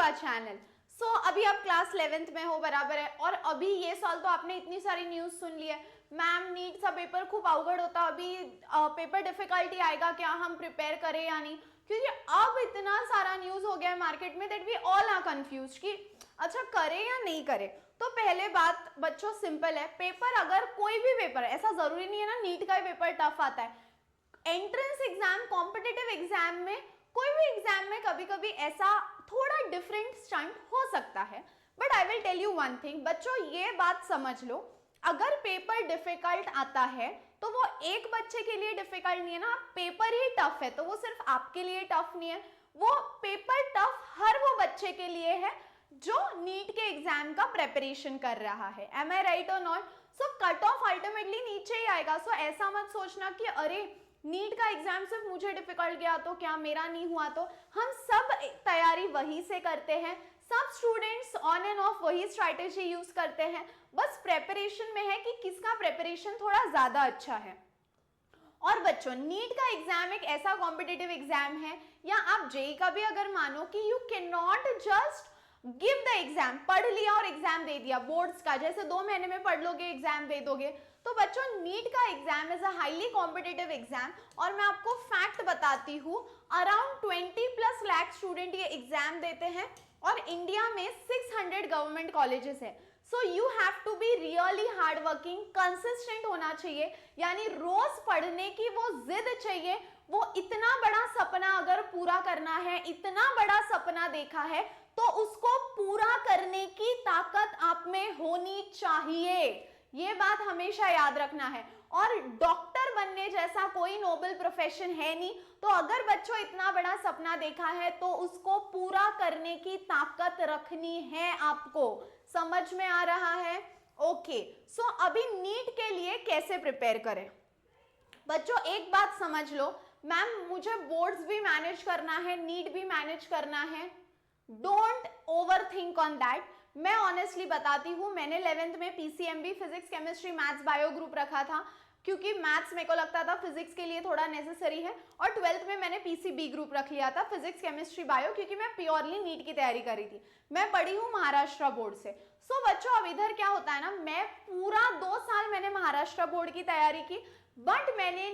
का चैनल। अभी आप क्लास 11th में हो, बराबर है, और अभी ये साल तो आपने इतनी सारी न्यूज़ सुन ली है, मैम नीट सा पेपर खूब अवगढ़ होता, अभी पेपर डिफिकल्टी आएगा क्या, हम प्रिपेयर करें या नहीं, क्योंकि अब इतना सारा न्यूज़ हो गया है मार्केट में that we all are confuse कि अच्छा करें या नहीं करें। तो पहले बात बच्चों सिंपल है, पेपर अगर कोई भी पेपर है, ऐसा जरूरी नहीं है ना नीट का ही पेपर टफ आता है, एंट्रेंस एग्जाम, कॉम्पिटिटिव एग्जाम में, कोई भी एग्जाम में कभी कभी ऐसा थोड़ा डिफरेंट स्टंट हो सकता है। But I will tell you one thing बच्चों, ये बात समझ लो, अगर पेपर डिफिकल्ट आता है तो वो एक बच्चे के लिए डिफिकल्ट नहीं है ना, पेपर ही टफ है तो वो सिर्फ आपके लिए टफ नहीं है, वो पेपर टफ हर वो बच्चे के लिए है जो नीट के एग्जाम का प्रेपरेशन कर रहा है। एम आई राइट और not? So cut off ultimately नीचे ही आएगा। सो ऐसा मत सोचना कि अरे नीट का एग्जाम सिर्फ मुझे डिफिकल्ट गया तो क्या मेरा नहीं हुआ, तो हम सब तैयारी वही से करते हैं, सब स्टूडेंट्स ऑन एंड ऑफ वही स्ट्रैटेजी यूज करते हैं, बस प्रेपरेशन में है कि किसका प्रेपरेशन थोड़ा ज्यादा अच्छा है। और बच्चों नीट का एग्जाम एक ऐसा कॉम्पिटिटिव एग्जाम है, या आप जेई का भी अगर मानो कि you can not just give the exam, पढ़ लिया और एग्जाम दे दिया, बोर्ड्स का जैसे 2 महीने में पढ़ लोगे एग्जाम दे दोगे। तो बच्चों नीट का exam is a highly competitive exam, और मैं आपको फैक्ट बताती हूँ, अराउंड 20+ लाख स्टूडेंट ये एग्जाम देते हैं, और इंडिया में 600 गवर्नमेंट कॉलेजेस है। So you have to be really hard working, consistent होना चाहिए, यानी रोज पढ़ने की वो जिद चाहिए, वो इतना बड़ा सपना अगर पूरा करना है, इतना बड़ा सपना देखा है तो उसको पूरा करने की ताकत आप में होनी चाहिए, ये बात हमेशा याद रखना है। और डॉक्टर बनने जैसा कोई नोबल प्रोफेशन है नहीं, तो अगर बच्चों इतना बड़ा सपना देखा है तो उसको पूरा करने की ताकत रखनी है आपको। समझ में आ रहा है? ओके, सो अभी नीट के लिए कैसे प्रिपेयर करें बच्चों, एक बात समझ लो, मैम मुझे बोर्ड्स भी मैनेज करना है, नीट भी मैनेज करना है, don't over think on that. मैं ऑनेस्टली बताती हूँ, मैंने 11th में PCMB physics chemistry maths bio group रखा था, क्योंकि मैथ्स मेरे को लगता था फिजिक्स के लिए थोड़ा नेसेसरी है, और 12th में मैंने पीसीबी ग्रुप रख लिया था, फिजिक्स केमिस्ट्री बायो, क्योंकि मैं प्योरली नीट की तैयारी करी थी। मैं पढ़ी हूँ महाराष्ट्र बोर्ड से। सो बच्चों अब इधर क्या होता है ना, मैं पूरा 2 साल मैंने महाराष्ट्र बोर्ड की तैयारी की, बट मैंने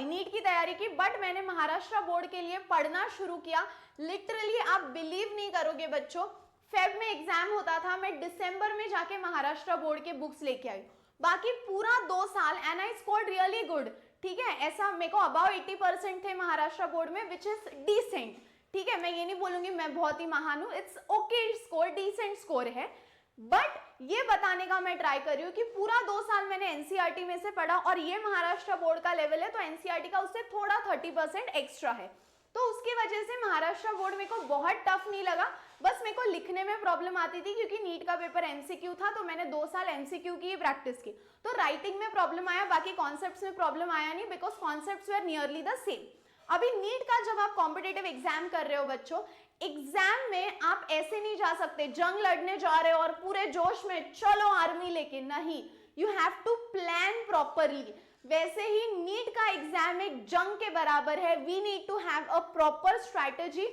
नीट की तैयारी की, बट मैंने महाराष्ट्र बोर्ड के लिए पढ़ना शुरू किया। लिटरली आप बिलीव नहीं करोगे बच्चों, फेब में एग्जाम होता था, मैं दिसंबर में जाके महाराष्ट्र बोर्ड के बुक्स लेके आई, बाकी पूरा 2 साल and I scored really good. ठीक है, ऐसा मेरे को अबाउ 80% थे महाराष्ट्र बोर्ड में, विच इज डिसेंट। ठीक है, मैं ये नहीं बोलूंगी मैं बहुत ही महान हूं, it's okay score, decent score है, बट ये बताने का मैं ट्राई कर रही हूँ कि पूरा 2 साल मैंने एनसीईआरटी में से पढ़ा, और ये महाराष्ट्र बोर्ड का लेवल है तो एनसीईआरटी का उससे थोड़ा 30% एक्स्ट्रा है, तो उसकी वजह से महाराष्ट्र बोर्ड मेरे को बहुत टफ नहीं लगा, बस मेरे को लिखने में प्रॉब्लम आती थी क्योंकि नीट का पेपर एमसीक्यू था, तो मैंने 2 साल एमसीक्यू की प्रैक्टिस की, तो राइटिंग में प्रॉब्लम आया, बाकी कॉन्सेप्ट्स में प्रॉब्लम आया नहीं, because concepts were nearly the same. अभी नीट का जब आप कॉम्पिटिटिव एग्जाम कर रहे हो बच्चों, एग्जाम में आप ऐसे नहीं जा सकते, जंग लड़ने जा रहे हो और पूरे जोश में चलो आर्मी लेके, नहीं, you have to plan properly. वैसे ही नीट का एग्जाम एक जंग के बराबर है, we need to have a proper strategy,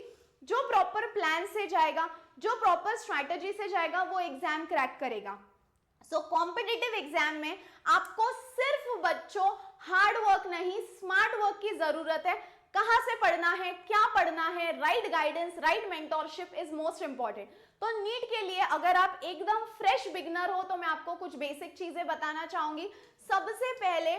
जो प्रॉपर प्लान से जाएगा, जो प्रॉपर स्ट्रैटेजी से जाएगा, वो एग्जाम क्रैक करेगा। सो कॉम्पिटिटिव एग्जाम में आपको सिर्फ बच्चों हार्ड वर्क नहीं, स्मार्ट वर्क की जरूरत है। कहां से पढ़ना है, क्या पढ़ना है, right guidance, right mentorship is most important. तो नीट के लिए अगर आप एकदम फ्रेश बिगनर हो तो मैं आपको कुछ बेसिक चीजें बताना चाहूंगी। सबसे पहले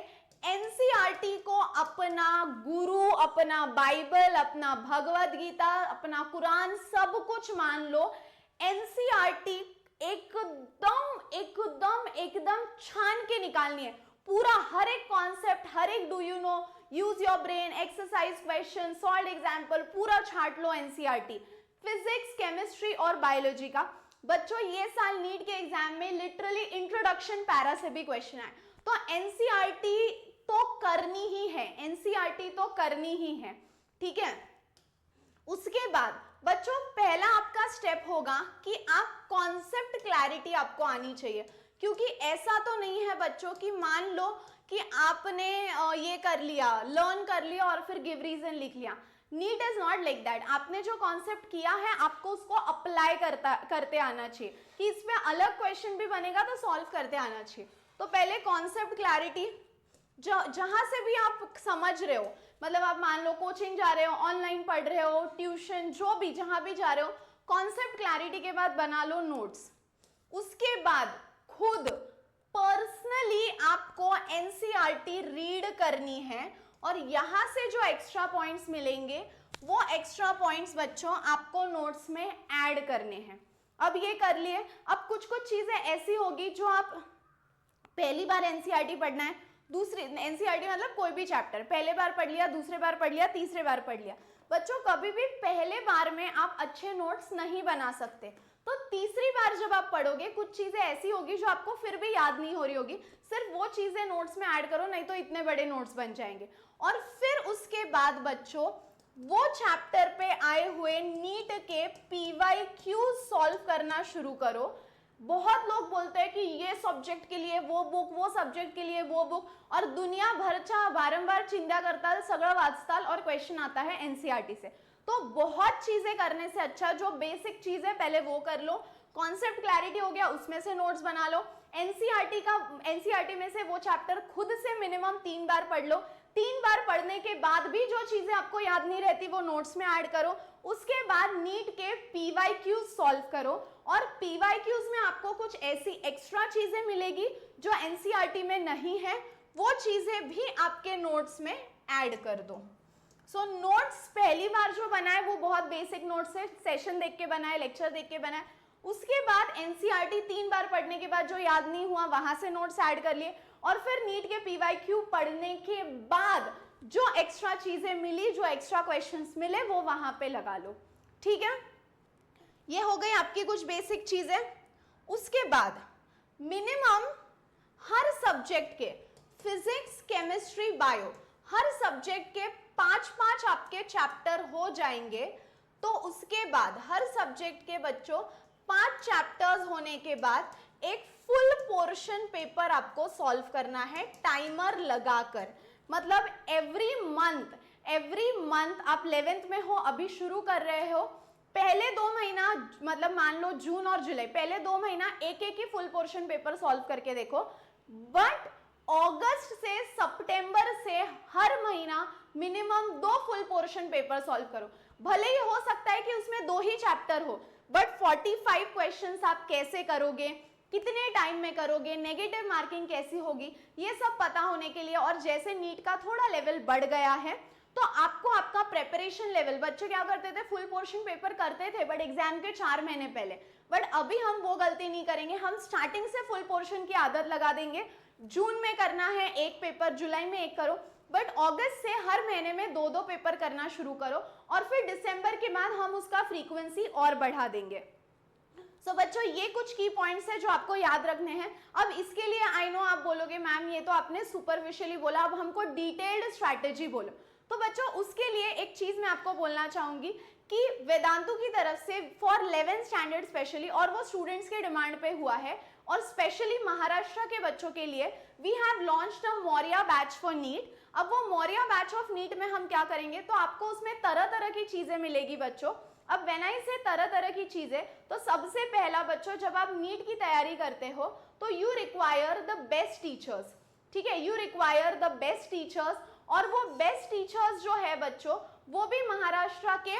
एनसीईआरटी को अपना गुरु, अपना बाइबल, अपना भगवद गीता, अपना कुरान, सब कुछ मान लो। एनसीईआरटी एकदम एकदम एकदम छान के निकालनी है, पूरा हर एक कॉन्सेप्ट, हर एक do you know, use your brain, exercise question, solve example, पूरा छाट लो एनसीईआरटी, फिजिक्स, केमिस्ट्री और बायोलॉजी का। बच्चों ये साल नीट के एग्जाम में लिटरली इंट्रोडक्शन पैरा से भी क्वेश्चन आए, तो एनसीईआरटी तो करनी ही है, एनसीईआरटी तो करनी ही है। ठीक है, उसके बाद बच्चों पहला आपका स्टेप होगा कि आप कॉन्सेप्ट क्लैरिटी आपको आनी चाहिए, क्योंकि ऐसा तो नहीं है बच्चों कि मान लो कि आपने ये कर लिया, लर्न कर लिया और फिर गिव रीजन लिख लिया। NEET is not like that. आपने जो कॉन्सेप्ट किया है आपको उसको अप्लाई करते आना चाहिए, कि इसमें अलग क्वेश्चन भी बनेगा तो सॉल्व करते आना चाहिए। तो पहले कॉन्सेप्ट क्लैरिटी, जहां से भी आप समझ रहे हो, मतलब आप मान लो कोचिंग जा रहे हो, ऑनलाइन पढ़ रहे हो, ट्यूशन, जो भी जहां भी जा रहे हो, कॉन्सेप्ट क्लैरिटी के बाद बना लो नोट्स। उसके बाद खुद पर्सनली आपको एनसीईआरटी रीड करनी है और यहां से जो एक्स्ट्रा पॉइंट्स मिलेंगे वो एक्स्ट्रा पॉइंट्स बच्चों आपको नोट्स में ऐड करने हैं। अब ये कर लिए। अब कुछ कुछ चीजें ऐसी होगी जो आप पहली बार एनसीईआरटी पढ़ना है, दूसरी एनसीईआरटी मतलब कोई भी चैप्टर पहले बार पढ़ लिया, दूसरे बार पढ़ लिया, तीसरे बार पढ़ लिया। बच्चों कभी भी पहले बार में आप अच्छे नोट्स नहीं बना सकते, तो तीसरी बार जब आप पढ़ोगे कुछ चीजें ऐसी होगी जो आपको फिर भी याद नहीं हो रही होगी, सिर्फ वो चीजें नोट्स में ऐड करो, नहीं तो इतने बड़े नोट्स बन जाएंगे। और फिर उसके बाद बच्चों वो चैप्टर पे आए हुए नीट के पीवाईक्यू सॉल्व करना शुरू करो। बहुत लोग बोलते हैं कि ये सब्जेक्ट के लिए वो बुक, वो सब्जेक्ट के लिए वो बुक, और दुनिया भरचा बारंबार चिंता करता सगळं वाचताल और क्वेश्चन आता है एनसीईआरटी से। तो बहुत चीजें करने से अच्छा जो बेसिक चीज है पहले वो कर लो। कॉन्सेप्ट क्लैरिटी हो गया, उसमें से नोट्स बना लो। एनसीईआरटी में से वो चैप्टर खुद से मिनिमम 3 बार पढ़ लो। 3 बार पढ़ने के बाद भी जो चीजें आपको याद नहीं रहती वो नोट्स में ऐड करो। उसके बाद नीट के पीवाईक्यूज सॉल्व करो, और पीवाईक्यूज में आपको कुछ ऐसी एक्स्ट्रा चीजें मिलेगी जो एनसीईआरटी में नहीं है, वो चीजें भी आपके नोट्स में ऐड कर दो। सो नोट्स पहली बार जो बनाए वो बहुत बेसिक नोट्स है, सेशन देख के बनाए, लेक्चर देख के बनाए। उसके बाद एनसीईआरटी 3 बार पढ़ने के बाद जो याद नहीं हुआ वहां से नोट्स ऐड कर लिए, और फिर नीट के पीवाईक्यू पढ़ने के बाद जो एक्स्ट्रा चीजें मिली, जो एक्स्ट्रा क्वेश्चंस मिले वो वहां पे लगा लो। ठीक है, ये हो गई आपकी कुछ बेसिक चीजें। उसके बाद मिनिमम हर सब्जेक्ट के फिजिक्स, केमिस्ट्री, बायो, हर सब्जेक्ट के 5-5 आपके चैप्टर हो जाएंगे। तो उसके बाद हर सब्जेक्ट के बच्चों 5 चैप्टर्स होने के बाद एक फुल पोर्शन पेपर आपको सॉल्व करना है टाइमर लगाकर। मतलब एवरी मंथ आप 11th में हो, अभी शुरू कर रहे हो, पहले 2 महीना मतलब मान लो जून और जुलाई, पहले 2 महीना एक एक ही फुल पोर्शन पेपर सॉल्व करके देखो। बट अगस्त से सितंबर से हर महीना minimum 2 full portion paper solve करो। भले ही हो सकता है कि उसमें 2 ही चैप्टर हो, बट 45 क्वेश्चंस आप कैसे करोगे, कितने टाइम में करोगे, नेगेटिव मार्किंग कैसी होगी, ये सब पता होने के लिए, और जैसे नीट का थोड़ा लेवल बढ़ गया है तो आपको आपका प्रेपरेशन लेवल, बच्चे क्या करते थे फुल पोर्शन पेपर करते थे बट एग्जाम के 4 महीने पहले, बट अभी हम वो गलती नहीं करेंगे। हम स्टार्टिंग से फुल पोर्शन की आदत लगा देंगे। जून में करना है 1 पेपर, जुलाई में 1 करो, बट अगस्त से हर महीने में 2-2 पेपर करना शुरू करो, और फिर दिसंबर के बाद हम उसका फ्रीक्वेंसी और बढ़ा देंगे। सो बच्चों ये कुछ की पॉइंट्स है जो आपको याद रखने हैं। अब इसके लिए आई नो आप बोलोगे मैम ये तो आपने सुपरफिशियली बोला, अब हमको डिटेल्ड स्ट्रैटेजी बोलो। तो बच्चों उसके लिए एक चीज मैं आपको बोलना चाहूंगी कि वेदांतु की तरफ से फॉर 11th स्टैंडर्ड स्पेशली, और वो स्टूडेंट्स के डिमांड पे हुआ है, और स्पेशली महाराष्ट्र के बच्चों के लिए we have launched a Maurya batch for NEET. अब वो मौर्या बैच ऑफ नीट में हम क्या करेंगे, तो आपको उसमें तरह तरह की चीजें मिलेगी बच्चों। अब व्हेन आई से तरह तरह की चीजें, तो सबसे पहला बच्चों जब आप नीट की तैयारी करते हो तो you require the best teachers. ठीक है, you require the best teachers, और वो बेस्ट टीचर्स जो है बच्चों वो भी महाराष्ट्र के,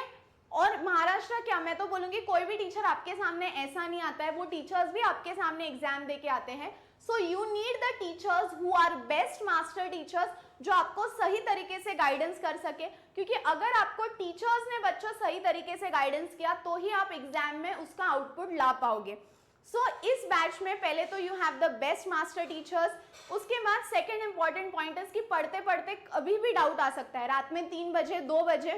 और महाराष्ट्र क्या मैं तो बोलूंगी कोई भी टीचर आपके सामने ऐसा नहीं आता है, वो टीचर्स भी आपके सामने एग्जाम दे के आते हैं। So you need the teachers who are best master teachers, जो आपको सही तरीके से गाइडेंस कर सके, क्योंकि अगर आपको टीचर्स ने बच्चों सही तरीके से गाइडेंस किया तो ही आप एग्जाम में उसका आउटपुट ला पाओगे। सो इस बैच में पहले तो you have the best master teachers. उसके बाद सेकेंड इंपॉर्टेंट पॉइंट है कि पढ़ते पढ़ते कभी भी डाउट आ सकता है, रात में 3 बजे 2 बजे,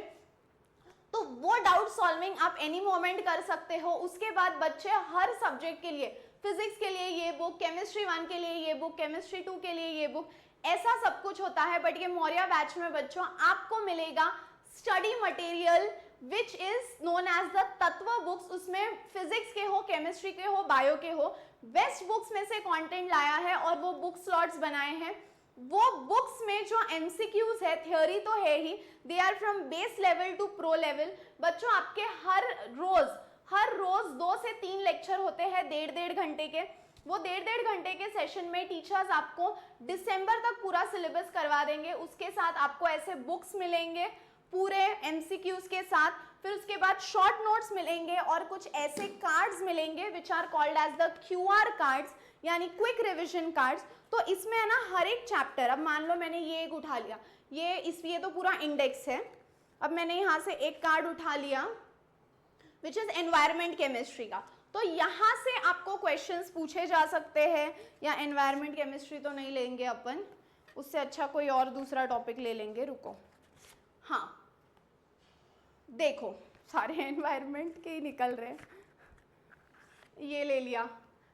तो वो डाउट सॉल्विंग आप एनी मोमेंट कर सकते हो। उसके बाद बच्चे हर सब्जेक्ट के लिए, फिजिक्स के लिए ये बुक, केमिस्ट्री 1 के लिए ये बुक, केमिस्ट्री 2 के लिए ये बुक, ऐसा सब कुछ होता है। बट ये मौर्या बैच में बच्चों आपको मिलेगा study material which is known as the Tattva books. उसमें फिजिक्स के हो, केमिस्ट्री के हो, बायो के हो, बेस्ट बुक्स में से कंटेंट लाया है और वो बुक स्लॉट्स बनाए हैं। वो बुक्स में जो एमसीक्यूज है, थ्योरी तो है ही, they are from base level to pro level. बच्चों आपके हर रोज 2 से 3 लेक्चर होते हैं 1.5 घंटे के। वो 1.5 घंटे के सेशन में टीचर्स आपको दिसंबर तक पूरा सिलेबस करवा देंगे। उसके साथ आपको ऐसे बुक्स मिलेंगे पूरे एमसीक्यूज के साथ, फिर उसके बाद शॉर्ट नोट्स मिलेंगे और कुछ ऐसे कार्ड्स मिलेंगे which are called as the QR cards, यानी क्विक रिविजन कार्ड्स। तो इसमें है ना हर एक चैप्टर, अब मान लो मैंने ये एक उठा लिया, ये तो पूरा इंडेक्स है, अब मैंने यहाँ से एक कार्ड उठा लिया विच इज एनवायरमेंट केमिस्ट्री का, तो यहाँ से आपको क्वेश्चंस पूछे जा सकते हैं। या एनवायरमेंट केमिस्ट्री तो नहीं लेंगे अपन, उससे अच्छा कोई और दूसरा टॉपिक ले लेंगे, रुको। हाँ देखो सारे एनवायरमेंट के ही निकल रहे हैं, ये ले लिया।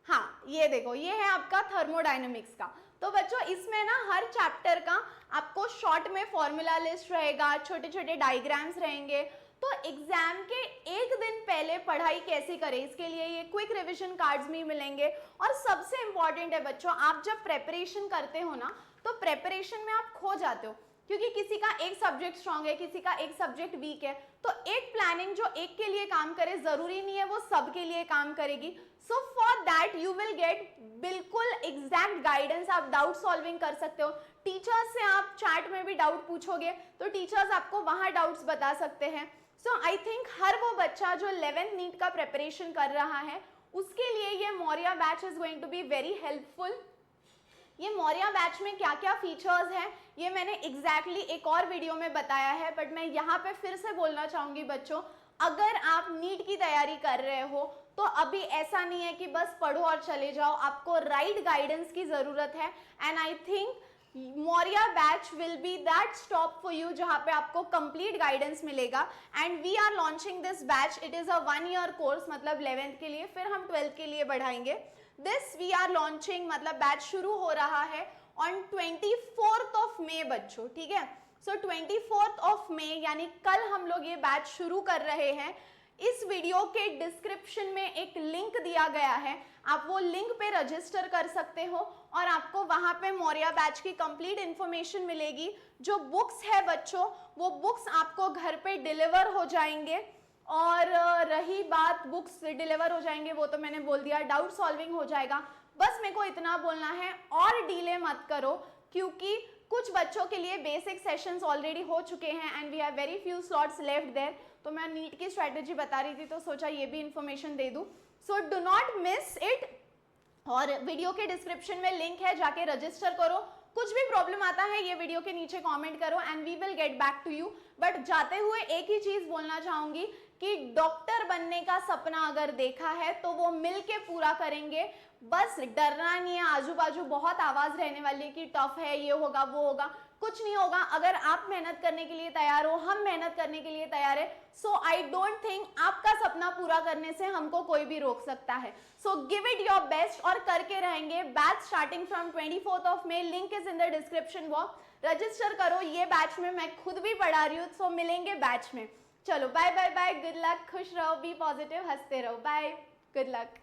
हाँ ये देखो, ये है आपका थर्मोडायनेमिक्स का। तो बच्चों इसमें ना हर चैप्टर का आपको शॉर्ट में फॉर्मूला लिस्ट रहेगा, छोटे छोटे डायग्राम्स रहेंगे। तो एग्जाम के एक दिन पहले पढ़ाई कैसे करें, इसके लिए ये क्विक रिवीजन कार्ड्स भी मिलेंगे। और सबसे इंपॉर्टेंट है बच्चों, आप जब प्रेपरेशन करते हो ना, तो प्रेपरेशन में आप खो जाते हो, क्योंकि किसी का एक सब्जेक्ट स्ट्रांग है, किसी का एक सब्जेक्ट वीक है। तो एक प्लानिंग जो एक के लिए काम करे जरूरी नहीं है वो सब के लिए काम करेगी। So for that you will get बिल्कुल एग्जैक्ट गाइडेंस, आप डाउट सॉल्विंग कर सकते हो। टीचर्स से आप चैट में भी डाउट पूछोगे तो टीचर्स आपको वहां डाउट्स बता सकते हैं। सो आई थिंक हर वो बच्चा जो 11th नीट का प्रेपरेशन कर रहा है उसके लिए ये Maurya batch is going to be very helpful. ये मौर्या बैच में क्या क्या फीचर्स हैं ये मैंने एग्जैक्टली एक और वीडियो में बताया है, बट मैं यहाँ पे फिर से बोलना चाहूंगी बच्चों, अगर आप नीट की तैयारी कर रहे हो तो अभी ऐसा नहीं है कि बस पढ़ो और चले जाओ, आपको राइट गाइडेंस की जरूरत है। And I think Maurya batch will be that stop for you, जहाँ पे आपको कंप्लीट गाइडेंस मिलेगा। And we are launching this batch, it is a 1 year course, मतलब 11th के लिए, फिर हम 12th के लिए बढ़ाएंगे। दिस वी आर लॉन्चिंग, मतलब बैच शुरू हो रहा है ऑन 24th ऑफ मे बच्चों, ठीक है। सो 24th ऑफ मे यानी कल हम लोग ये बैच शुरू कर रहे हैं। इस वीडियो के डिस्क्रिप्शन में एक लिंक दिया गया है, आप वो लिंक पे रजिस्टर कर सकते हो और आपको वहां पे मौर्या बैच की कंप्लीट इंफॉर्मेशन मिलेगी। जो बुक्स है बच्चों वो बुक्स आपको घर पे डिलीवर हो जाएंगे। और रही बात बुक्स डिलीवर हो जाएंगे वो तो मैंने बोल दिया, डाउट सॉल्विंग हो जाएगा। बस मेरे को इतना बोलना है और डिले मत करो, क्योंकि कुछ बच्चों के लिए बेसिक सेशंस ऑलरेडी हो चुके हैं and we have very few slots left there. तो मैं नीट की स्ट्रेटेजी बता रही थी तो सोचा ये भी इंफॉर्मेशन दे दूं। So do not miss it, और वीडियो के डिस्क्रिप्शन में लिंक है, जाके रजिस्टर करो। कुछ भी प्रॉब्लम आता है ये वीडियो के नीचे कमेंट करो and we will get back to you. But जाते हुए एक ही चीज बोलना चाहूंगी कि डॉक्टर बनने का सपना अगर देखा है तो वो मिलके पूरा करेंगे, बस डरना नहीं है। आजू बाजू बहुत आवाज रहने वाली है कि टफ है, ये होगा वो होगा, कुछ नहीं होगा। अगर आप मेहनत करने के लिए तैयार हो, हम मेहनत करने के लिए तैयार है, सो आई डोंट थिंक आपका सपना पूरा करने से हमको कोई भी रोक सकता है। So give it your best और करके रहेंगे। Batch starting from 24th of May, link is in the description box, register करो। ये बैच में मैं खुद भी पढ़ा रही हूँ, सो मिलेंगे बैच में। चलो bye bye bye, good luck, खुश रहो, बी पॉजिटिव, हंसते रहो, बाय, गुड लक।